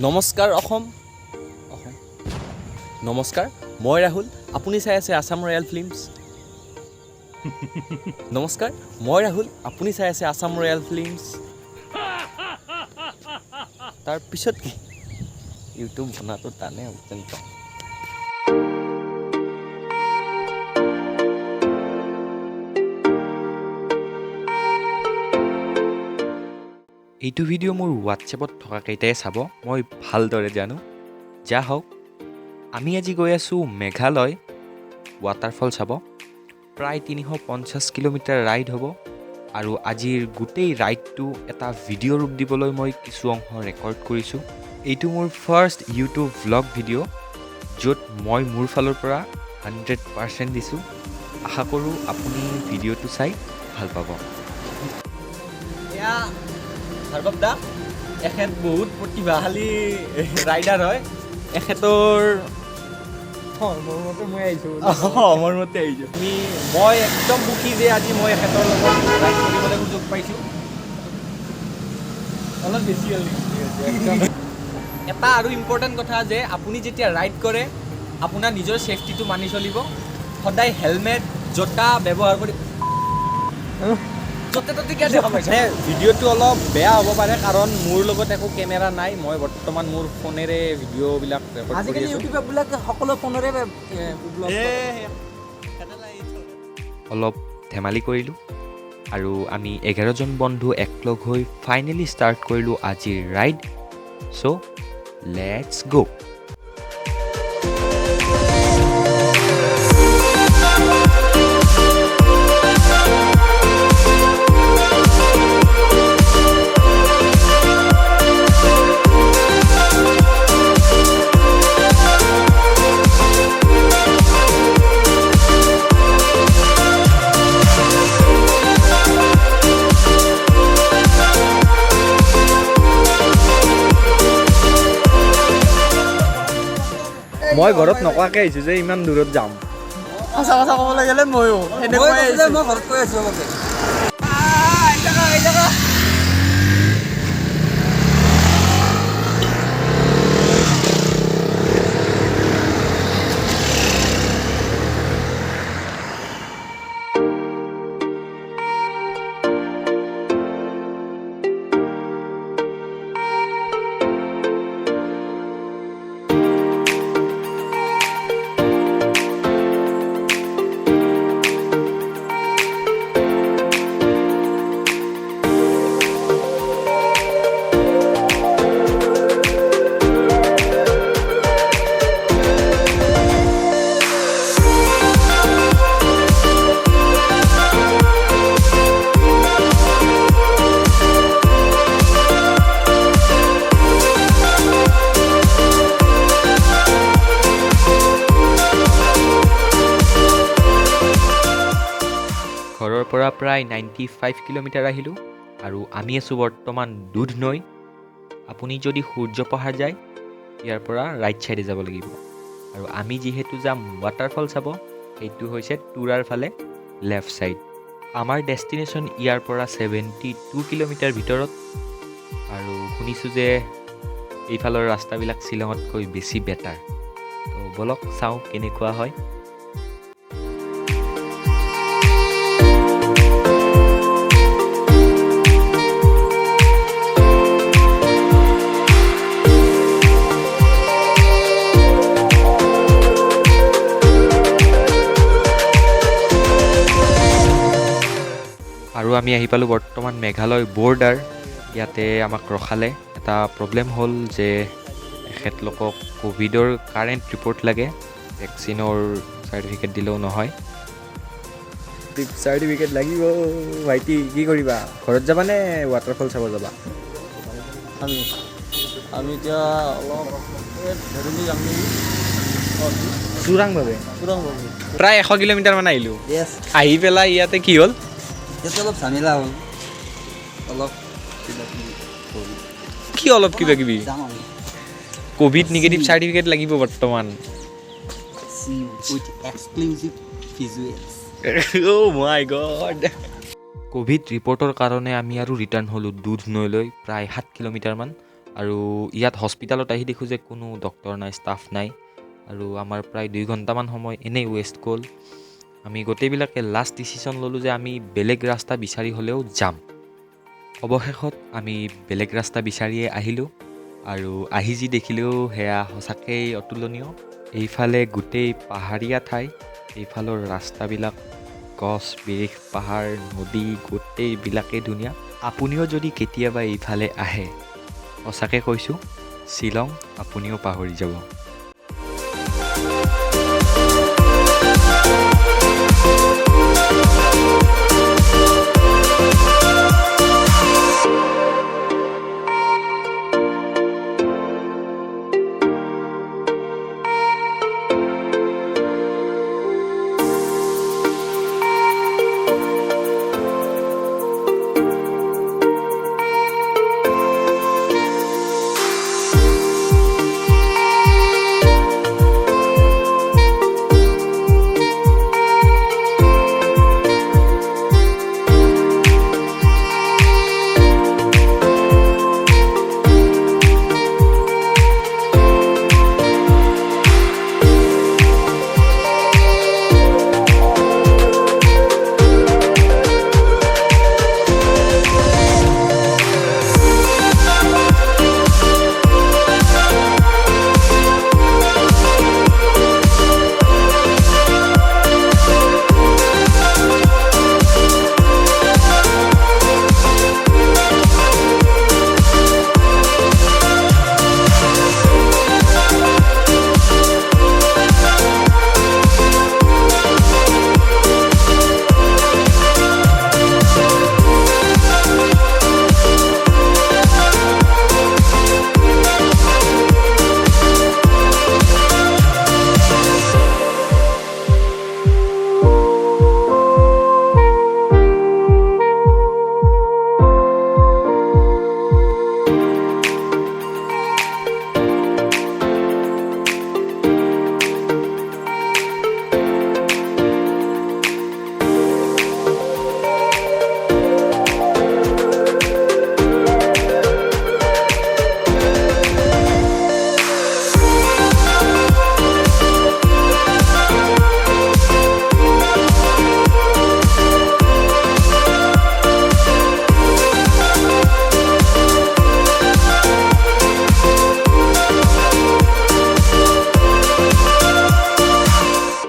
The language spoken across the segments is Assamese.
নমস্কাৰ অসম নমস্কাৰ মই ৰাহুল আপুনি চাই আছে আসাম ৰয়েল ফিল্মছ নমস্কাৰ মই ৰাহুল আপুনি চাই আছে আসাম ৰয়েল ফিল্মছ তাৰ পিছত কি ইউটিউব বনাটো টানে অত্যন্ত এইটো ভিডিঅ' মোৰ হোৱাটছএপত থকা কেইটাই চাব মই ভালদৰে জানো যা হওক আমি আজি গৈ আছোঁ মেঘালয় ৱাটাৰফল চাব প্ৰায় 350 কিলোমিটাৰ ৰাইড হ'ব আৰু আজিৰ গোটেই ৰাইডটো এটা ভিডিঅ' ৰূপ দিবলৈ মই কিছু অংশ ৰেকৰ্ড কৰিছোঁ এইটো মোৰ ফাৰ্ষ্ট ইউটিউব ভ্লগ ভিডিঅ' য'ত মই মোৰ ফালৰ পৰা 100% দিছোঁ আশা কৰোঁ আপুনি ভিডিঅ'টো চাই ভাল পাব ভাৰ্গৱ দা এখেত বহুত প্ৰতিভাশালী ৰাইডাৰ হয় এখেতৰ মোৰ মতে আহিছোঁ মই একদম সুখী যে আজি মই এখেতৰ লগত ৰাইড কৰিবলৈ সুযোগ পাইছোঁ অলপ বেছি হ'ল এটা আৰু ইম্পৰ্টেণ্ট কথা যে আপুনি যেতিয়া ৰাইড কৰে আপোনাৰ নিজৰ ছেফটিটো মানি চলিব সদায় হেলমেট জোতা ব্যৱহাৰ কৰি ভিডিঅ'টো অলপ বেয়া হ'ব পাৰে কাৰণ মোৰ লগত একো কেমেৰা নাই মই বৰ্তমান মোৰ ফোনেৰে ভিডিঅ'বিলাক ৰেকৰ্ড কৰি আছোঁ সকলো ফোনেৰে অলপ ধেমালি কৰিলোঁ আৰু আমি 11জন বন্ধু একলগ হৈ ফাইনেলি ষ্টাৰ্ট কৰিলোঁ আজিৰ ৰাইড চ' লেটছ গ' মই ঘৰত নকোৱাকৈ আহিছোঁ যে ইমান দূৰত যাম সঁচা কথা ক'বলৈ গ'লে ময়ো মই ঘৰত কৈ আছোঁ ঘৰৰ পৰা প্ৰায় 95 কিলোমিটাৰ আহিলোঁ আৰু আমি আছোঁ বৰ্তমান দুধ নৈ আপুনি যদি সূৰ্য পাহাৰ যায় ইয়াৰ পৰা ৰাইট ছাইডে যাব লাগিব আৰু আমি যিহেতু যাম ৱাটাৰফল চাব সেইটো হৈছে টুৰাৰ ফালে লেফ্ট ছাইড আমাৰ ডেষ্টিনেশ্যন ইয়াৰ পৰা 72 কিলোমিটাৰ ভিতৰত আৰু শুনিছোঁ যে এইফালৰ ৰাস্তাবিলাক শ্বিলঙতকৈ বেছি বেটাৰ তো বলক চাওঁ কেনেকুৱা হয় আৰু আমি আহি পালোঁ বৰ্তমান মেঘালয় বৰ্ডাৰ ইয়াতে আমাক ৰখালে এটা প্ৰব্লেম হ'ল যে এখেতলোকক ক'ভিডৰ কাৰেণ্ট ৰিপৰ্ট লাগে ভেকচিনৰ চাৰ্টিফিকেট দিলেও নহয় চাৰ্টিফিকেট লাগিব ভাইটি কি কৰিবা ঘৰত যাবা নে ৱাটাৰফল চাব যাবা আমি এতিয়া অলপ চোৰাংভাৱে প্ৰায় 100 কিলোমিটাৰমান আহিলোঁ আহি পেলাই ইয়াতে কি হ'ল অলপ ঝামেলা হ'ল অলপ কি অলপ কিবা কিবি কোভিড নিগেটিভ চাৰ্টিফিকেট লাগিব বৰ্তমান কোভিড ৰিপৰ্টৰ কাৰণে আমি আৰু ৰিটাৰ্ণ হ'লোঁ দুধ নৈলৈ প্ৰায় 7 কিলোমিটাৰমান আৰু ইয়াত হস্পিটেলত আহি দেখোঁ যে কোনো ডক্টৰ নাই, ষ্টাফ নাই, আৰু আমাৰ প্ৰায় 2 ঘণ্টামান সময় এনেই ৱেষ্ট গ'ল। আমি গোটেইবিলাকে লাষ্ট ডিচিশ্যন ল'লোঁ যে আমি বেলেগ ৰাস্তা বিচাৰি হ'লেও যাম। অৱশেষত আমি বেলেগ ৰাস্তা বিচাৰিয়ে আহিলোঁ, আৰু আহি যি দেখিলোঁ সেয়া সঁচাকেই অতুলনীয়। এইফালে গোটেই পাহাৰীয়া ঠাই, এইফালৰ ৰাস্তাবিলাক গছ, বিৰিখ, পাহাৰ, নদী গোটেইবিলাকেই ধুনীয়া। আপুনিও যদি কেতিয়াবা এইফালে আহে, সঁচাকৈ কৈছোঁ, শ্বিলং আপুনিও পাহৰি যাব।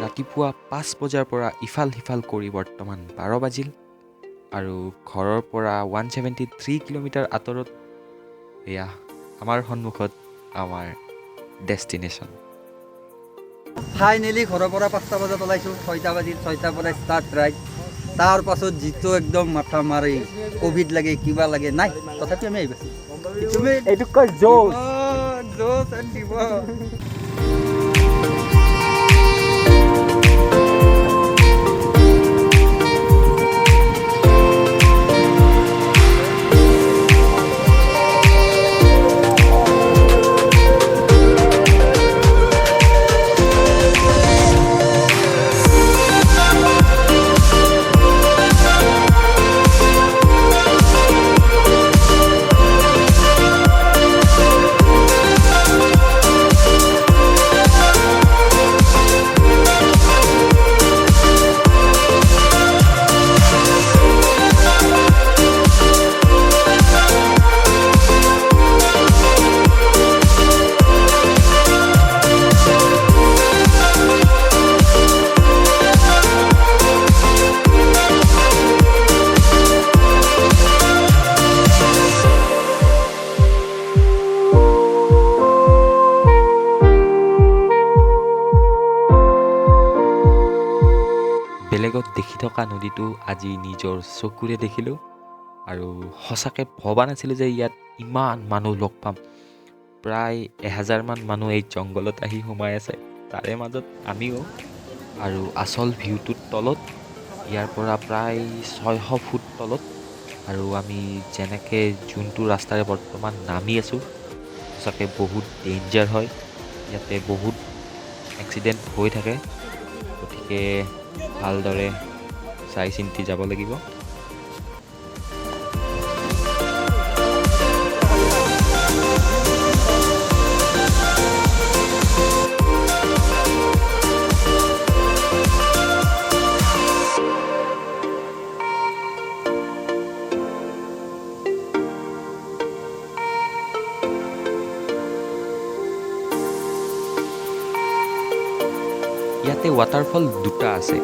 ৰাতিপুৱা 5 বজাৰ পৰা ইফাল সিফাল কৰি বৰ্তমান 12 বাজিল, আৰু ঘৰৰ পৰা 173 কিলোমিটাৰ আঁতৰত এয়া আমাৰ সন্মুখত আমাৰ ডেষ্টিনেশ্যন। ফাইনেলি ঘৰৰ পৰা 5টা বজাত ওলাইছোঁ, 6টা বাজিল, 6টাৰ পৰা ষ্টাৰ্ট ৰাইড। তাৰ পাছত যিটো একদম মাথা মাৰি ক'ভিড লাগে, কিবা লাগে, নাই তথাপি আমি আহি পাইছোঁ। এইটো কয় জোচ এণ্ড দিব। বেলেগত দেখি থকা নদীটো আজি নিজৰ চকুৰে দেখিলোঁ, আৰু সঁচাকৈ ভবা নাছিলোঁ যে ইয়াত ইমান মানুহ লগ পাম। প্ৰায় 1000মান মানুহ এই জংঘলত আহি সোমাই আছে, তাৰে মাজত আমিও। আৰু আচল ভিউটোৰ তলত, ইয়াৰ পৰা প্ৰায় 600 ফুট তলত, আৰু আমি যেনেকৈ যোনটো ৰাস্তাৰে বৰ্তমান নামি আছোঁ, সঁচাকৈ বহুত ডেঞ্জাৰ হয়। ইয়াতে বহুত এক্সিডেণ্ট হৈ থাকে, গতিকে ভালদৰে চাই চিন্তি যাব লাগিব। ইয়াতে ৱাটাৰফল দুটা আছে,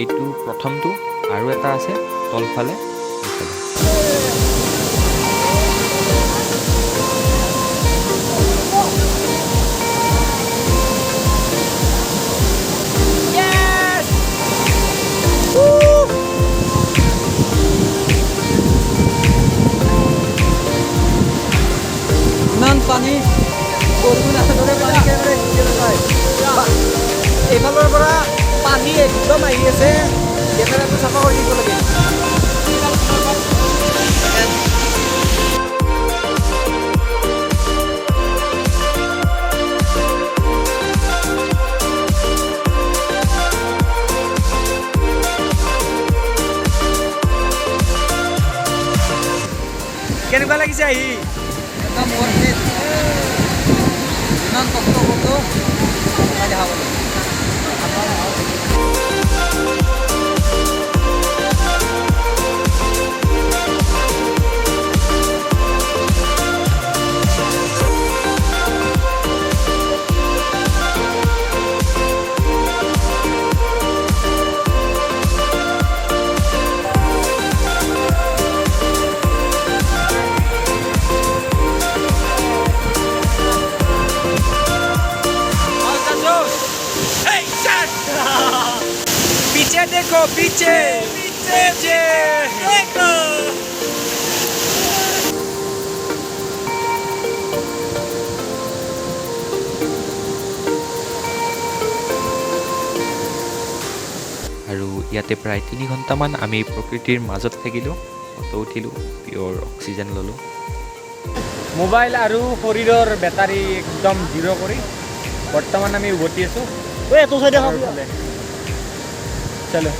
এইটো প্ৰথমটো আৰু এটা আছে তলফালে এইফালে। ইমান পানী বৰষুণ আছে দৰে পানী কেনেদৰে এইফালৰ পৰা পানী একদম আহি আছে, কেমেৰাটো চাফা কৰি দিব লাগে। কেনেকুৱা লাগিছে আহি? একদম worth it। ইমান কষ্ট কৰোঁ কালি খাব লাগে। पीछे देखो, पीछे पीछे देखो। আৰু ইয়াতে প্ৰায় 3 ঘণ্টামান আমি প্ৰকৃতিৰ মাজত থাকিলোঁ, ফটো উঠিলোঁ, পিয়'ৰ অক্সিজেন ল'লোঁ। মোবাইল আৰু শৰীৰৰ বেটাৰী একদম জিৰ' কৰি বৰ্তমান আমি উভতি আছোঁ। চলো।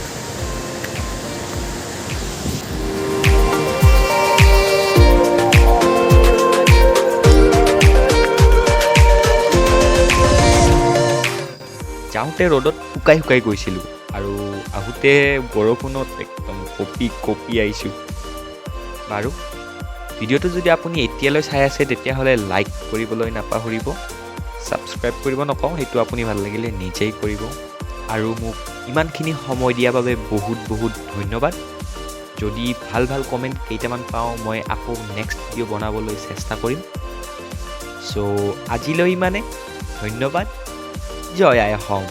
যাওঁতে ৰ'দত শুকাই শুকাই গৈছিলোঁ আৰু আহোঁতে বৰষুণত একদম কঁপি আহিছোঁ। বাৰু ভিডিঅ'টো যদি আপুনি এতিয়ালৈ চাই আছে তেতিয়াহ'লে লাইক কৰিবলৈ নাপাহৰিব, ছাবস্ক্ৰাইব কৰিব নকওঁ, সেইটো আপুনি ভাল লাগিলে নিজেই কৰিব। আৰু মোক ইমানখিনি সময় দিয়াৰ বাবে বহুত বহুত ধন্যবাদ। যদি ভাল ভাল কমেণ্ট কেইটামান পাওঁ মই আকৌ নেক্সট ভিডিঅ' বনাবলৈ চেষ্টা কৰিম। চ' আজিলৈ ইমানে, ধন্যবাদ। জয় আই অসম।